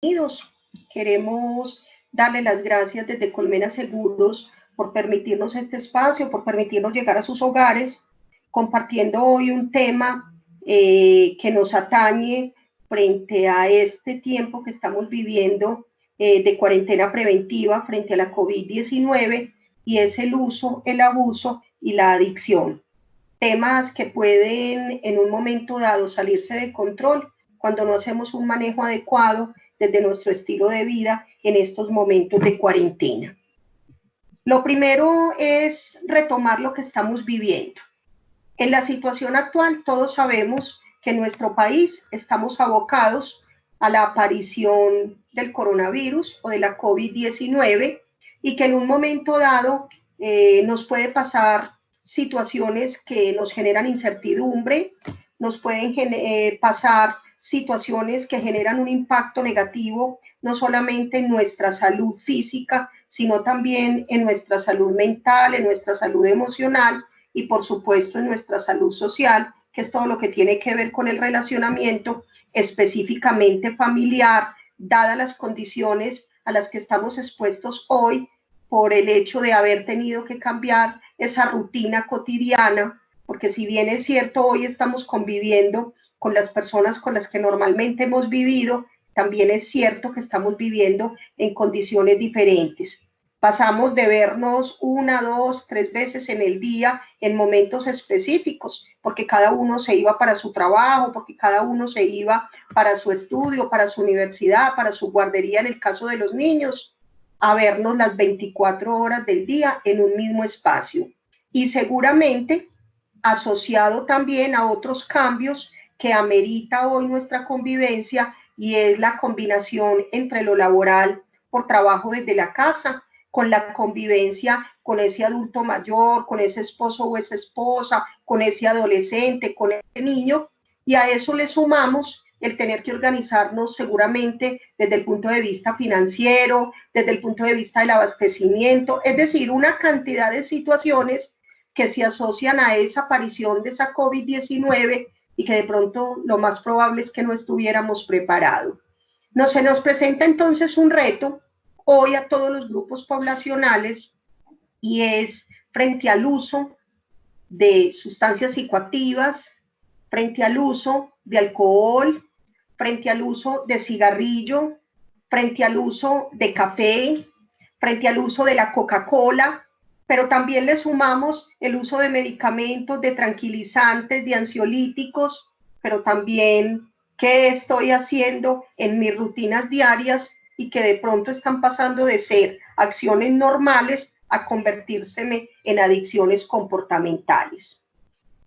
bienvenidos. Queremos darle las gracias desde Colmena Seguros por permitirnos este espacio, por permitirnos llegar a sus hogares, compartiendo hoy un tema que nos atañe frente a este tiempo que estamos viviendo de cuarentena preventiva frente a la COVID-19 y es el uso, el abuso y la adicción. Temas que pueden en un momento dado salirse de control cuando no hacemos un manejo adecuado desde nuestro estilo de vida en estos momentos de cuarentena. Lo primero es retomar lo que estamos viviendo. En la situación actual, todos sabemos que en nuestro país estamos abocados a la aparición del coronavirus o de la COVID-19 y que en un momento dado nos puede pasar situaciones que nos generan incertidumbre, nos pueden pasar situaciones que generan un impacto negativo, no solamente en nuestra salud física, sino también en nuestra salud mental, en nuestra salud emocional y por supuesto en nuestra salud social, que es todo lo que tiene que ver con el relacionamiento específicamente familiar, dadas las condiciones a las que estamos expuestos hoy por el hecho de haber tenido que cambiar esa rutina cotidiana, porque si bien es cierto, hoy estamos conviviendo con las personas con las que normalmente hemos vivido, también es cierto que estamos viviendo en condiciones diferentes. Pasamos de vernos una, dos, tres veces en el día en momentos específicos, porque cada uno se iba para su trabajo, porque cada uno se iba para su estudio, para su universidad, para su guardería en el caso de los niños, a vernos las 24 horas del día en un mismo espacio. Y seguramente asociado también a otros cambios que amerita hoy nuestra convivencia y es la combinación entre lo laboral por trabajo desde la casa, con la convivencia con ese adulto mayor, con ese esposo o esa esposa, con ese adolescente, con ese niño, y a eso le sumamos el tener que organizarnos seguramente desde el punto de vista financiero, desde el punto de vista del abastecimiento, es decir, una cantidad de situaciones que se asocian a esa aparición de esa COVID-19 y que de pronto lo más probable es que no estuviéramos preparados. Se nos presenta entonces un reto hoy a todos los grupos poblacionales y es frente al uso de sustancias psicoactivas, frente al uso de alcohol, frente al uso de cigarrillo, frente al uso de café, frente al uso de la Coca-Cola, pero también le sumamos el uso de medicamentos, de tranquilizantes, de ansiolíticos, pero también qué estoy haciendo en mis rutinas diarias y que de pronto están pasando de ser acciones normales a convertirse en adicciones comportamentales.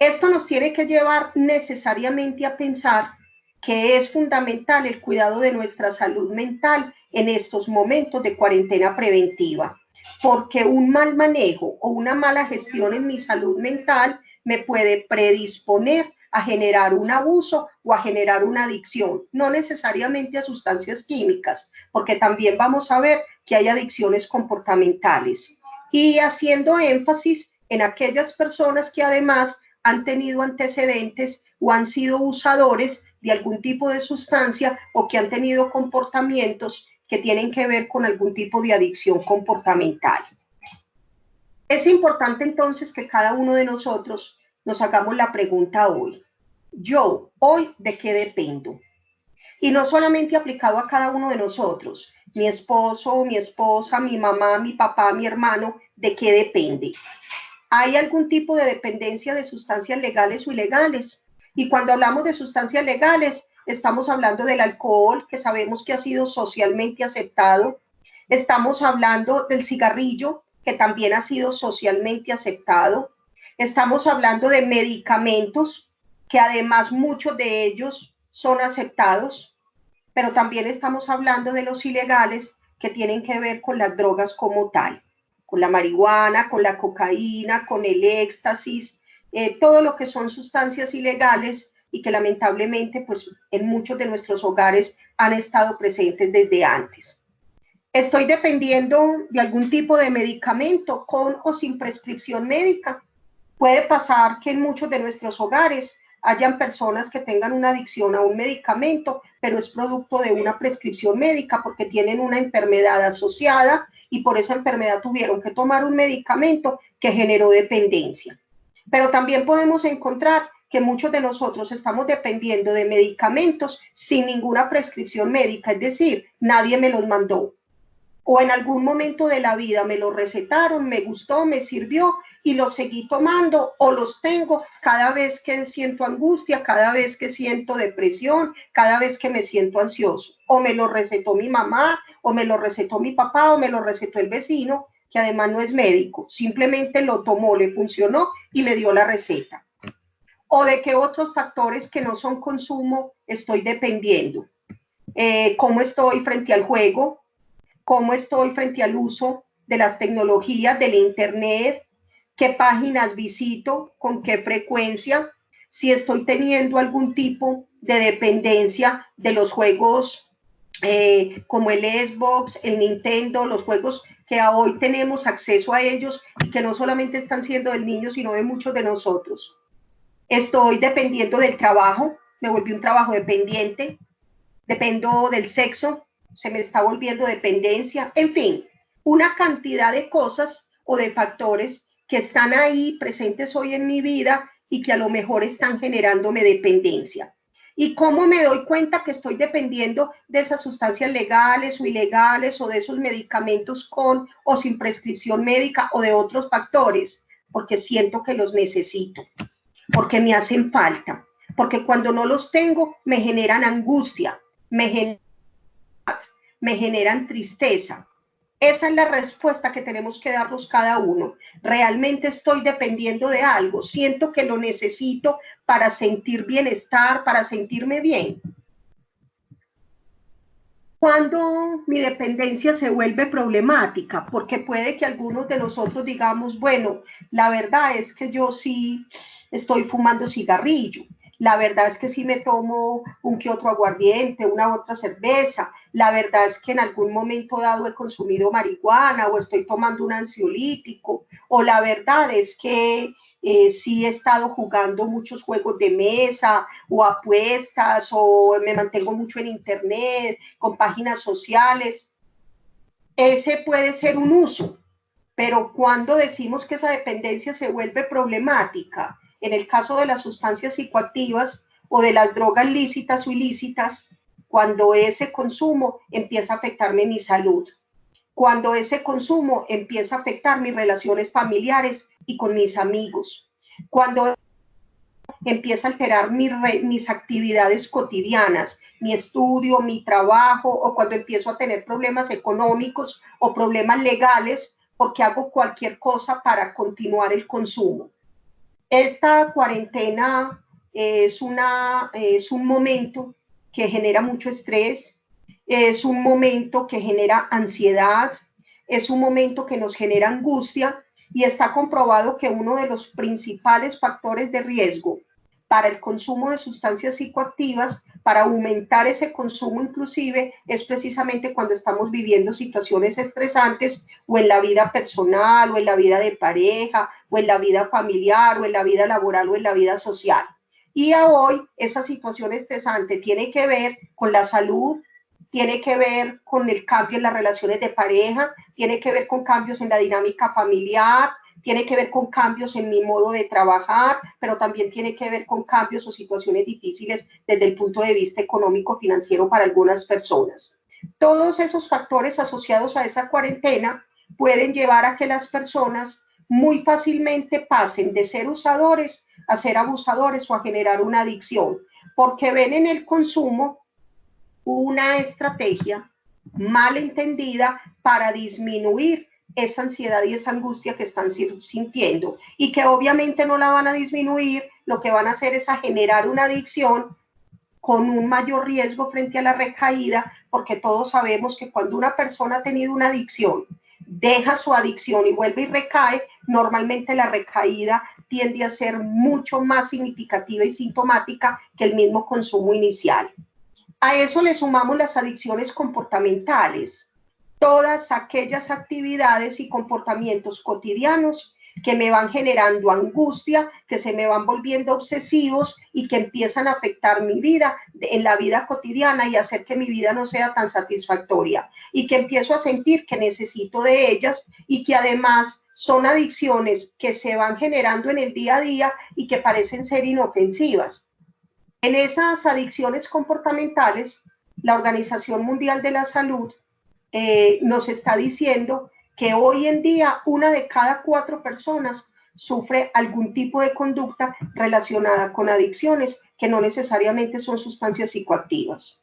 Esto nos tiene que llevar necesariamente a pensar que es fundamental el cuidado de nuestra salud mental en estos momentos de cuarentena preventiva, porque un mal manejo o una mala gestión en mi salud mental me puede predisponer a generar un abuso o a generar una adicción, no necesariamente a sustancias químicas, porque también vamos a ver que hay adicciones comportamentales. Y haciendo énfasis en aquellas personas que además han tenido antecedentes o han sido usadores de algún tipo de sustancia o que han tenido comportamientos que tienen que ver con algún tipo de adicción comportamental. Es importante entonces que cada uno de nosotros nos hagamos la pregunta hoy. Yo, hoy, ¿de qué dependo? Y no solamente aplicado a cada uno de nosotros, mi esposo, mi esposa, mi mamá, mi papá, mi hermano, ¿de qué depende? ¿Hay algún tipo de dependencia de sustancias legales o ilegales? Y cuando hablamos de sustancias legales, estamos hablando del alcohol, que sabemos que ha sido socialmente aceptado. Estamos hablando del cigarrillo, que también ha sido socialmente aceptado. Estamos hablando de medicamentos, que además muchos de ellos son aceptados, pero también estamos hablando de los ilegales que tienen que ver con las drogas como tal, con la marihuana, con la cocaína, con el éxtasis, todo lo que son sustancias ilegales y que lamentablemente pues en muchos de nuestros hogares han estado presentes desde antes. Estoy dependiendo de algún tipo de medicamento con o sin prescripción médica. Puede pasar que en muchos de nuestros hogares hayan personas que tengan una adicción a un medicamento, pero es producto de una prescripción médica porque tienen una enfermedad asociada y por esa enfermedad tuvieron que tomar un medicamento que generó dependencia. Pero también podemos encontrar que muchos de nosotros estamos dependiendo de medicamentos sin ninguna prescripción médica, es decir, nadie me los mandó. O en algún momento de la vida me los recetaron, me gustó, me sirvió y los seguí tomando o los tengo cada vez que siento angustia, cada vez que siento depresión, cada vez que me siento ansioso. O me lo recetó mi mamá, o me lo recetó mi papá, o me lo recetó el vecino, que además no es médico, simplemente lo tomó, le funcionó y le dio la receta. O de qué otros factores que no son consumo estoy dependiendo. ¿Cómo estoy frente al juego? ¿Cómo estoy frente al uso de las tecnologías, del internet? ¿Qué páginas visito? ¿Con qué frecuencia? Si estoy teniendo algún tipo de dependencia de los juegos como el Xbox, el Nintendo, los juegos que hoy tenemos acceso a ellos y que no solamente están siendo del niño, sino de muchos de nosotros. Estoy dependiendo del trabajo, me volví un trabajo dependiente, dependo del sexo, se me está volviendo dependencia, en fin, una cantidad de cosas o de factores que están ahí presentes hoy en mi vida y que a lo mejor están generándome dependencia. ¿Y cómo me doy cuenta que estoy dependiendo de esas sustancias legales o ilegales o de esos medicamentos con o sin prescripción médica o de otros factores? Porque siento que los necesito, porque me hacen falta, porque cuando no los tengo me generan angustia, me generan tristeza. Esa es la respuesta que tenemos que darnos cada uno. ¿Realmente estoy dependiendo de algo? ¿Siento que lo necesito para sentir bienestar, para sentirme bien? Cuando mi dependencia se vuelve problemática, porque puede que algunos de nosotros digamos, bueno, la verdad es que yo sí estoy fumando cigarrillo, la verdad es que sí me tomo un que otro aguardiente, una otra cerveza, la verdad es que en algún momento dado he consumido marihuana o estoy tomando un ansiolítico, o la verdad es que sí he estado jugando muchos juegos de mesa o apuestas o me mantengo mucho en internet, con páginas sociales. Ese puede ser un uso, pero cuando decimos que esa dependencia se vuelve problemática, en el caso de las sustancias psicoactivas o de las drogas lícitas o ilícitas, cuando ese consumo empieza a afectarme mi salud, cuando ese consumo empieza a afectar mis relaciones familiares y con mis amigos, cuando empieza a alterar mis actividades cotidianas, mi estudio, mi trabajo, o cuando empiezo a tener problemas económicos o problemas legales, porque hago cualquier cosa para continuar el consumo. Esta cuarentena es un momento que genera mucho estrés, es un momento que genera ansiedad, es un momento que nos genera angustia y está comprobado que uno de los principales factores de riesgo para el consumo de sustancias psicoactivas, para aumentar ese consumo inclusive, es precisamente cuando estamos viviendo situaciones estresantes o en la vida personal o en la vida de pareja o en la vida familiar o en la vida laboral o en la vida social. Y a hoy esa situación estresante tiene que ver con la salud, tiene que ver con el cambio en las relaciones de pareja, tiene que ver con cambios en la dinámica familiar, tiene que ver con cambios en mi modo de trabajar, pero también tiene que ver con cambios o situaciones difíciles desde el punto de vista económico financiero para algunas personas. Todos esos factores asociados a esa cuarentena pueden llevar a que las personas muy fácilmente pasen de ser usadores a ser abusadores o a generar una adicción, porque ven en el consumo una estrategia mal entendida para disminuir esa ansiedad y esa angustia que están sintiendo y que obviamente no la van a disminuir, lo que van a hacer es a generar una adicción con un mayor riesgo frente a la recaída, porque todos sabemos que cuando una persona ha tenido una adicción, deja su adicción y vuelve y recae, normalmente la recaída tiende a ser mucho más significativa y sintomática que el mismo consumo inicial. A eso le sumamos las adicciones comportamentales, todas aquellas actividades y comportamientos cotidianos que me van generando angustia, que se me van volviendo obsesivos y que empiezan a afectar mi vida en la vida cotidiana y hacer que mi vida no sea tan satisfactoria y que empiezo a sentir que necesito de ellas y que además son adicciones que se van generando en el día a día y que parecen ser inofensivas. En esas adicciones comportamentales, la Organización Mundial de la Salud nos está diciendo que hoy en día 1 de cada 4 personas sufre algún tipo de conducta relacionada con adicciones que no necesariamente son sustancias psicoactivas.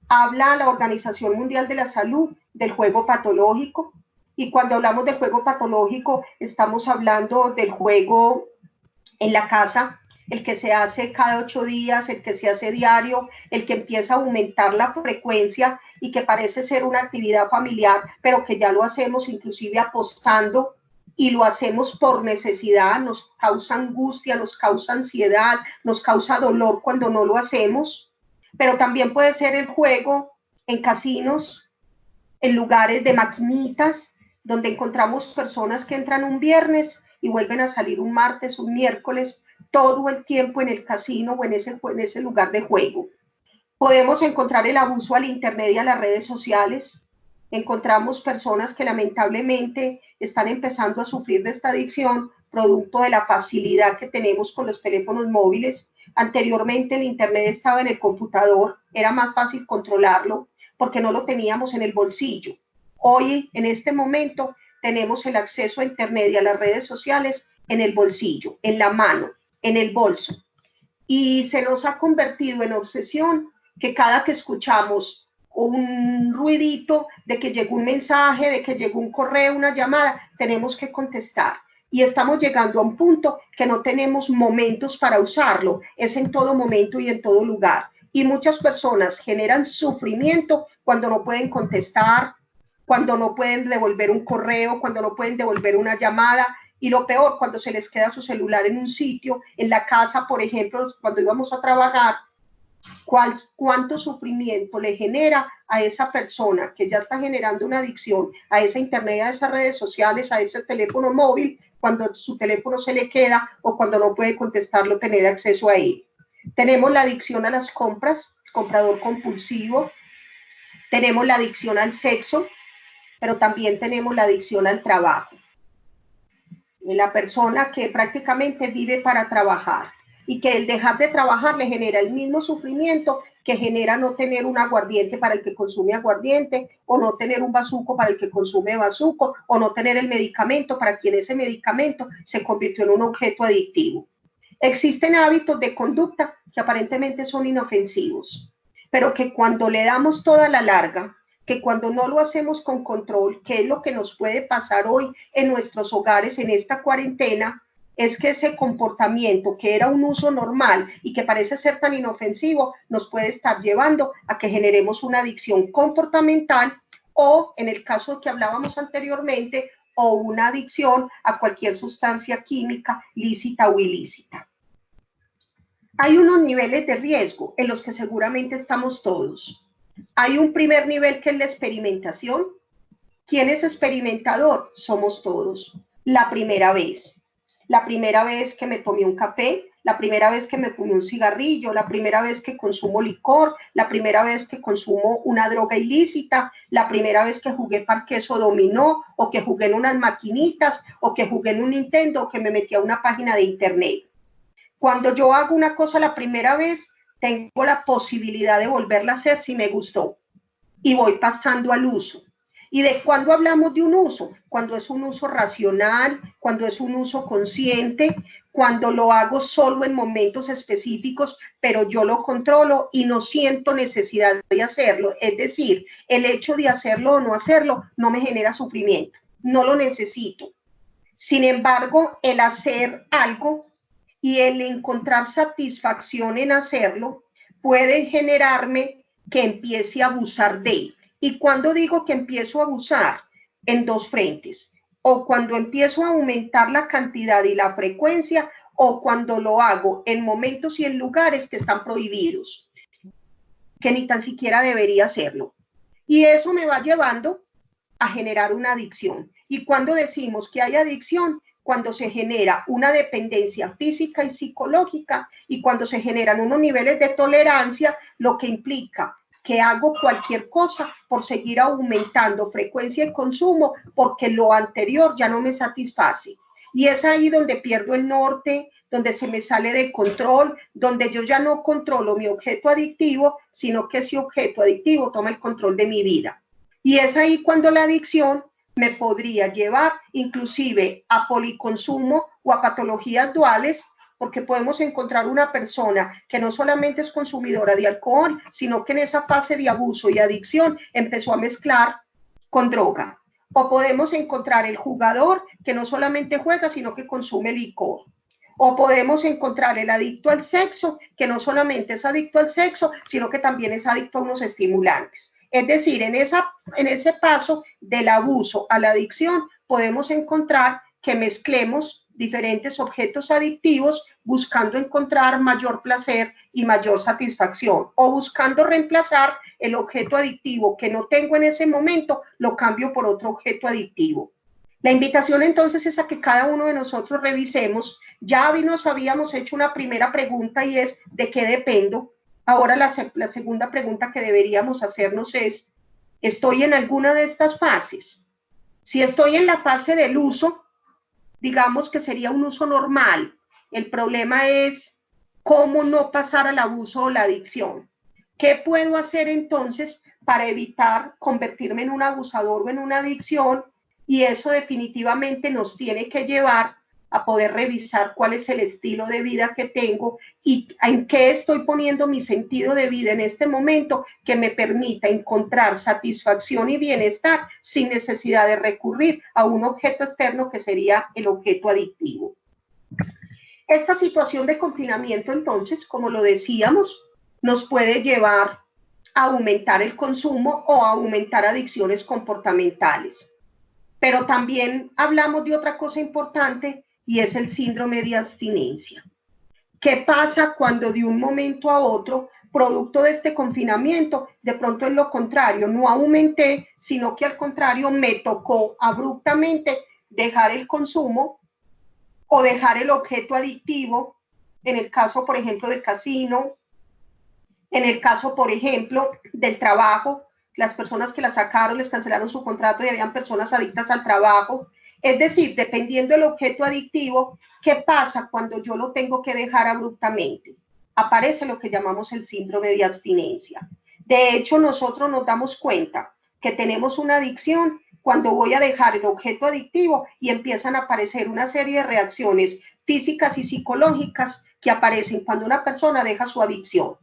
Habla la Organización Mundial de la Salud del juego patológico, y cuando hablamos del juego patológico estamos hablando del juego en la casa, el que se hace cada 8 días, el que se hace diario, el que empieza a aumentar la frecuencia y que parece ser una actividad familiar, pero que ya lo hacemos inclusive apostando y lo hacemos por necesidad, nos causa angustia, nos causa ansiedad, nos causa dolor cuando no lo hacemos, pero también puede ser el juego en casinos, en lugares de maquinitas, donde encontramos personas que entran un viernes y vuelven a salir un martes, un miércoles, todo el tiempo en el casino o en ese lugar de juego. Podemos encontrar el abuso al internet y a las redes sociales. Encontramos personas que lamentablemente están empezando a sufrir de esta adicción producto de la facilidad que tenemos con los teléfonos móviles. Anteriormente el internet estaba en el computador, era más fácil controlarlo porque no lo teníamos en el bolsillo. Hoy, en este momento, tenemos el acceso a internet y a las redes sociales en el bolsillo, en la mano, en el bolso. Y se nos ha convertido en obsesión que cada que escuchamos un ruidito de que llegó un mensaje, de que llegó un correo, una llamada, tenemos que contestar. Y estamos llegando a un punto que no tenemos momentos para usarlo, es en todo momento y en todo lugar. Y muchas personas generan sufrimiento cuando no pueden contestar, cuando no pueden devolver un correo, cuando no pueden devolver una llamada, y lo peor, cuando se les queda su celular en un sitio, en la casa, por ejemplo, cuando íbamos a trabajar, cuánto sufrimiento le genera a esa persona que ya está generando una adicción a esa internet, a esas redes sociales, a ese teléfono móvil, cuando su teléfono se le queda o cuando no puede contestarlo, tener acceso a él. Tenemos la adicción a las compras, comprador compulsivo, tenemos la adicción al sexo, pero también tenemos la adicción al trabajo. La persona que prácticamente vive para trabajar y que el dejar de trabajar le genera el mismo sufrimiento que genera no tener un aguardiente para el que consume aguardiente, o no tener un bazuco para el que consume bazuco, o no tener el medicamento para quien ese medicamento se convirtió en un objeto adictivo. Existen hábitos de conducta que aparentemente son inofensivos, pero que cuando le damos toda la larga, que cuando no lo hacemos con control, que es lo que nos puede pasar hoy en nuestros hogares en esta cuarentena, es que ese comportamiento que era un uso normal y que parece ser tan inofensivo, nos puede estar llevando a que generemos una adicción comportamental o, en el caso que hablábamos anteriormente, o una adicción a cualquier sustancia química lícita o ilícita. Hay unos niveles de riesgo en los que seguramente estamos todos. Hay un primer nivel que es la experimentación. ¿Quién es experimentador? Somos todos. La primera vez que me tomé un café, la primera vez que me fumé un cigarrillo, la primera vez que consumo licor, la primera vez que consumo una droga ilícita, la primera vez que jugué parqués o dominó, o que jugué en unas maquinitas, o que jugué en un Nintendo, o que me metí a una página de internet. Cuando yo hago una cosa la primera vez, tengo la posibilidad de volverla a hacer si me gustó, y voy pasando al uso. ¿Y de cuándo hablamos de un uso? Cuando es un uso racional, cuando es un uso consciente, cuando lo hago solo en momentos específicos, pero yo lo controlo y no siento necesidad de hacerlo. Es decir, el hecho de hacerlo o no hacerlo no me genera sufrimiento, no lo necesito. Sin embargo, el hacer algo y el encontrar satisfacción en hacerlo puede generarme que empiece a abusar de él. Y cuando digo que empiezo a abusar, en dos frentes, o cuando empiezo a aumentar la cantidad y la frecuencia, o cuando lo hago en momentos y en lugares que están prohibidos, que ni tan siquiera debería hacerlo. Y eso me va llevando a generar una adicción. Y cuando decimos que hay adicción, cuando se genera una dependencia física y psicológica y cuando se generan unos niveles de tolerancia, lo que implica que hago cualquier cosa por seguir aumentando frecuencia y consumo porque lo anterior ya no me satisface. Y es ahí donde pierdo el norte, donde se me sale de control, donde yo ya no controlo mi objeto adictivo, sino que ese objeto adictivo toma el control de mi vida. Y es ahí cuando la adicción me podría llevar inclusive a policonsumo o a patologías duales, porque podemos encontrar una persona que no solamente es consumidora de alcohol, sino que en esa fase de abuso y adicción empezó a mezclar con droga. O podemos encontrar el jugador que no solamente juega, sino que consume licor. O podemos encontrar el adicto al sexo, que no solamente es adicto al sexo, sino que también es adicto a unos estimulantes. Es decir, en ese paso del abuso a la adicción podemos encontrar que mezclemos diferentes objetos adictivos buscando encontrar mayor placer y mayor satisfacción o buscando reemplazar el objeto adictivo que no tengo en ese momento, lo cambio por otro objeto adictivo. La invitación entonces es a que cada uno de nosotros revisemos. Ya nos habíamos hecho una primera pregunta y es ¿de qué dependo? Ahora la segunda pregunta que deberíamos hacernos es ¿estoy en alguna de estas fases? Si estoy en la fase del uso, digamos que sería un uso normal. El problema es cómo no pasar al abuso o la adicción. ¿Qué puedo hacer entonces para evitar convertirme en un abusador o en una adicción? Y eso definitivamente nos tiene que llevar a poder revisar cuál es el estilo de vida que tengo y en qué estoy poniendo mi sentido de vida en este momento que me permita encontrar satisfacción y bienestar sin necesidad de recurrir a un objeto externo que sería el objeto adictivo. Esta situación de confinamiento, entonces, como lo decíamos, nos puede llevar a aumentar el consumo o a aumentar adicciones comportamentales. Pero también hablamos de otra cosa importante y es el síndrome de abstinencia. ¿Qué pasa cuando de un momento a otro, producto de este confinamiento, de pronto es lo contrario, no aumenté, sino que al contrario me tocó abruptamente dejar el consumo o dejar el objeto adictivo, en el caso, por ejemplo, del casino, en el caso, por ejemplo, del trabajo, las personas que la sacaron les cancelaron su contrato y habían personas adictas al trabajo. Es decir, dependiendo del objeto adictivo, ¿qué pasa cuando yo lo tengo que dejar abruptamente? Aparece lo que llamamos el síndrome de abstinencia. De hecho, nosotros nos damos cuenta que tenemos una adicción cuando voy a dejar el objeto adictivo y empiezan a aparecer una serie de reacciones físicas y psicológicas que aparecen cuando una persona deja su adicción.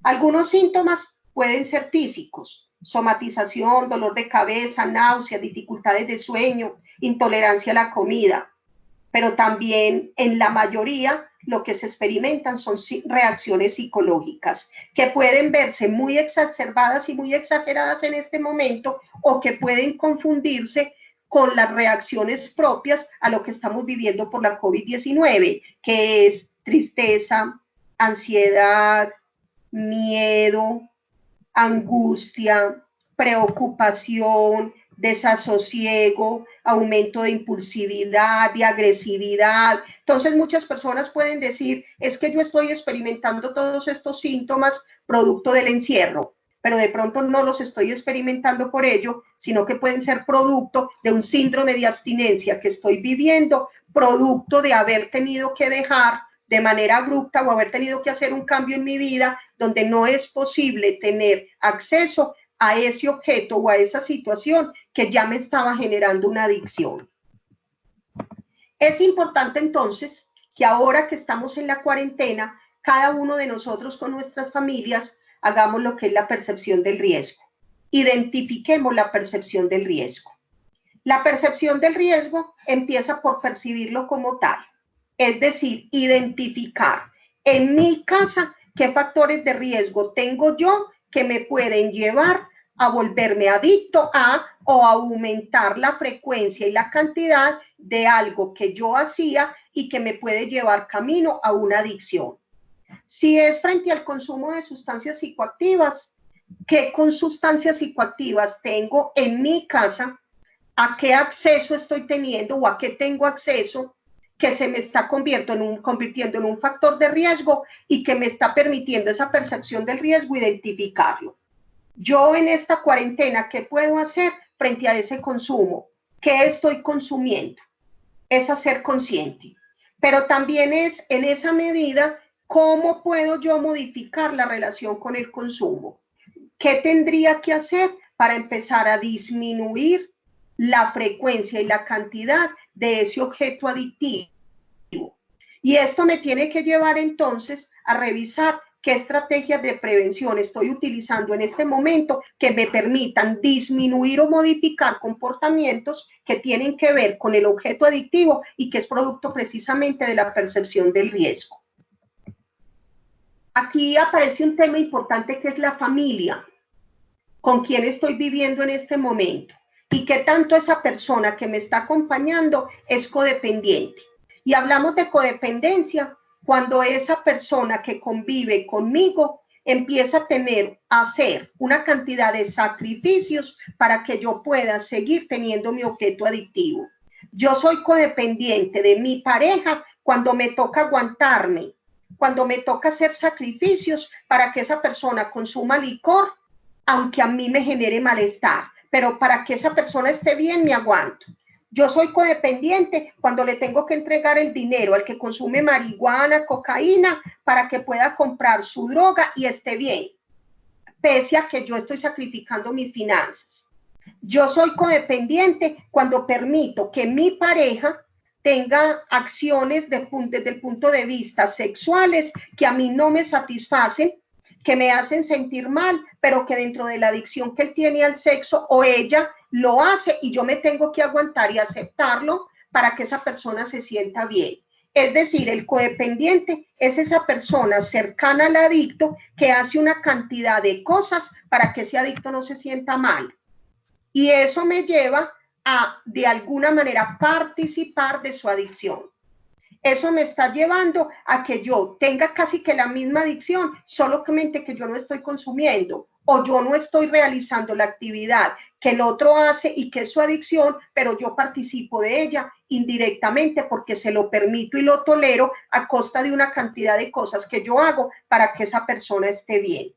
Algunos síntomas pueden ser físicos, somatización, dolor de cabeza, náuseas, dificultades de sueño, intolerancia a la comida, pero también en la mayoría lo que se experimentan son reacciones psicológicas que pueden verse muy exacerbadas y muy exageradas en este momento o que pueden confundirse con las reacciones propias a lo que estamos viviendo por la COVID-19, que es tristeza, ansiedad, miedo, angustia, preocupación, desasosiego, aumento de impulsividad, de agresividad. Entonces muchas personas pueden decir, es que yo estoy experimentando todos estos síntomas producto del encierro, pero de pronto no los estoy experimentando por ello, sino que pueden ser producto de un síndrome de abstinencia que estoy viviendo, producto de haber tenido que dejar de manera abrupta o haber tenido que hacer un cambio en mi vida donde no es posible tener acceso a ese objeto o a esa situación que ya me estaba generando una adicción. Es importante entonces que ahora que estamos en la cuarentena, cada uno de nosotros con nuestras familias hagamos lo que es la percepción del riesgo. Identifiquemos la percepción del riesgo. La percepción del riesgo empieza por percibirlo como tal. Es decir, identificar en mi casa qué factores de riesgo tengo yo que me pueden llevar a volverme adicto a o a aumentar la frecuencia y la cantidad de algo que yo hacía y que me puede llevar camino a una adicción. Si es frente al consumo de sustancias psicoactivas, ¿qué con sustancias psicoactivas tengo en mi casa? ¿A qué acceso estoy teniendo o a qué tengo acceso que se me está convirtiendo en un factor de riesgo y que me está permitiendo esa percepción del riesgo identificarlo. Yo en esta cuarentena, ¿qué puedo hacer frente a ese consumo? ¿Qué estoy consumiendo? Es hacer consciente. Pero también es en esa medida cómo puedo yo modificar la relación con el consumo. ¿Qué tendría que hacer para empezar a disminuir la frecuencia y la cantidad de ese objeto adictivo? Y esto me tiene que llevar entonces a revisar qué estrategias de prevención estoy utilizando en este momento que me permitan disminuir o modificar comportamientos que tienen que ver con el objeto adictivo y que es producto precisamente de la percepción del riesgo. Aquí aparece un tema importante que es la familia, con quien estoy viviendo en este momento y qué tanto esa persona que me está acompañando es codependiente. Y hablamos de codependencia cuando esa persona que convive conmigo empieza a hacer una cantidad de sacrificios para que yo pueda seguir teniendo mi objeto adictivo. Yo soy codependiente de mi pareja cuando me toca aguantarme, cuando me toca hacer sacrificios para que esa persona consuma licor, aunque a mí me genere malestar, pero para que esa persona esté bien me aguanto. Yo soy codependiente cuando le tengo que entregar el dinero al que consume marihuana, cocaína, para que pueda comprar su droga y esté bien, pese a que yo estoy sacrificando mis finanzas. Yo soy codependiente cuando permito que mi pareja tenga acciones desde el punto de vista sexuales que a mí no me satisfacen, que me hacen sentir mal, pero que dentro de la adicción que él tiene al sexo o ella lo hace y yo me tengo que aguantar y aceptarlo para que esa persona se sienta bien. Es decir, el codependiente es esa persona cercana al adicto que hace una cantidad de cosas para que ese adicto no se sienta mal. Y eso me lleva a, de alguna manera, participar de su adicción. Eso me está llevando a que yo tenga casi que la misma adicción, solamente que yo no estoy consumiendo o yo no estoy realizando la actividad que el otro hace y que es su adicción, pero yo participo de ella indirectamente porque se lo permito y lo tolero a costa de una cantidad de cosas que yo hago para que esa persona esté bien.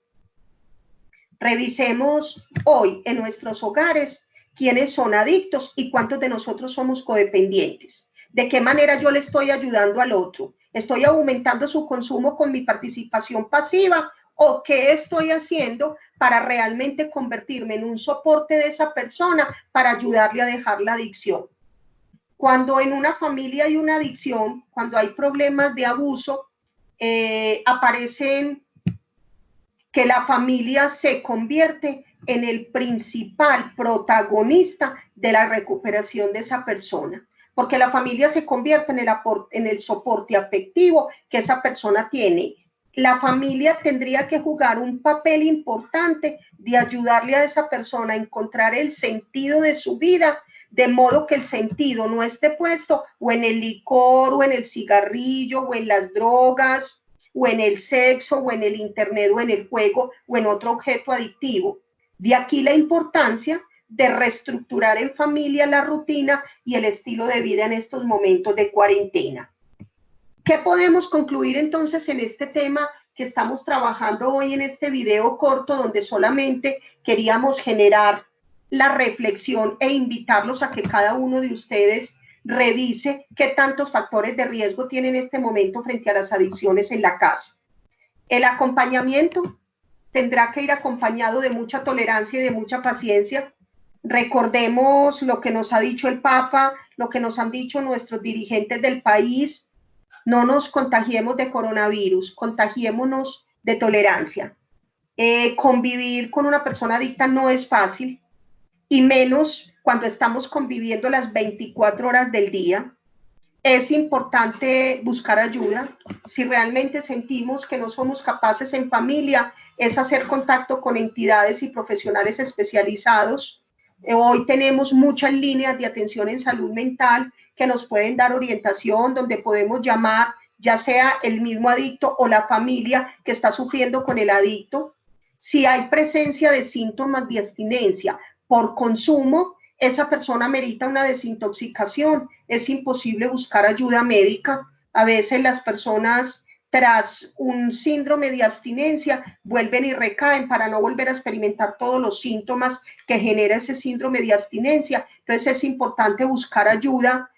Revisemos hoy en nuestros hogares quiénes son adictos y cuántos de nosotros somos codependientes. ¿De qué manera yo le estoy ayudando al otro? ¿Estoy aumentando su consumo con mi participación pasiva? ¿O qué estoy haciendo para realmente convertirme en un soporte de esa persona para ayudarle a dejar la adicción? Cuando en una familia hay una adicción, cuando hay problemas de abuso, aparecen que la familia se convierte en el principal protagonista de la recuperación de esa persona, porque la familia se convierte en el soporte afectivo que esa persona tiene. La familia tendría que jugar un papel importante de ayudarle a esa persona a encontrar el sentido de su vida, de modo que el sentido no esté puesto o en el licor o en el cigarrillo o en las drogas o en el sexo o en el internet o en el juego o en otro objeto adictivo. De aquí la importancia de reestructurar en familia la rutina y el estilo de vida en estos momentos de cuarentena. ¿Qué podemos concluir entonces en este tema que estamos trabajando hoy en este video corto, donde solamente queríamos generar la reflexión e invitarlos a que cada uno de ustedes revise qué tantos factores de riesgo tiene en este momento frente a las adicciones en la casa? El acompañamiento tendrá que ir acompañado de mucha tolerancia y de mucha paciencia. Recordemos lo que nos ha dicho el Papa, lo que nos han dicho nuestros dirigentes del país. No nos contagiemos de coronavirus, contagiémonos de tolerancia. Convivir con una persona adicta no es fácil, y menos cuando estamos conviviendo las 24 horas del día. Es importante buscar ayuda. Si realmente sentimos que no somos capaces en familia, es hacer contacto con entidades y profesionales especializados. Hoy tenemos muchas líneas de atención en salud mental que nos pueden dar orientación, donde podemos llamar, ya sea el mismo adicto o la familia que está sufriendo con el adicto. Si hay presencia de síntomas de abstinencia por consumo, esa persona merita una desintoxicación, es imposible buscar ayuda médica. A veces las personas tras un síndrome de abstinencia vuelven y recaen para no volver a experimentar todos los síntomas que genera ese síndrome de abstinencia. Entonces es importante buscar ayuda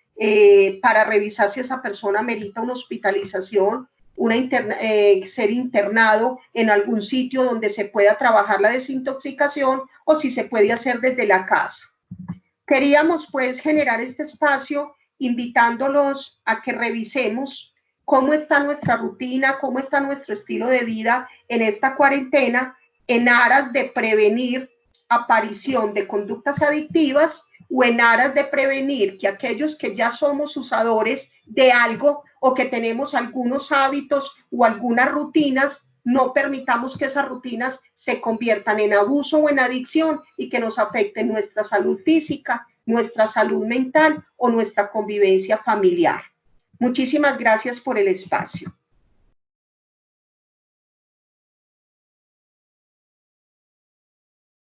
para revisar si esa persona merita una hospitalización, ser internado en algún sitio donde se pueda trabajar la desintoxicación o si se puede hacer desde la casa. Queríamos pues generar este espacio invitándolos a que revisemos cómo está nuestra rutina, cómo está nuestro estilo de vida en esta cuarentena, en aras de prevenir aparición de conductas adictivas o en aras de prevenir que aquellos que ya somos usadores de algo o que tenemos algunos hábitos o algunas rutinas, no permitamos que esas rutinas se conviertan en abuso o en adicción y que nos afecten nuestra salud física, nuestra salud mental o nuestra convivencia familiar. Muchísimas gracias por el espacio.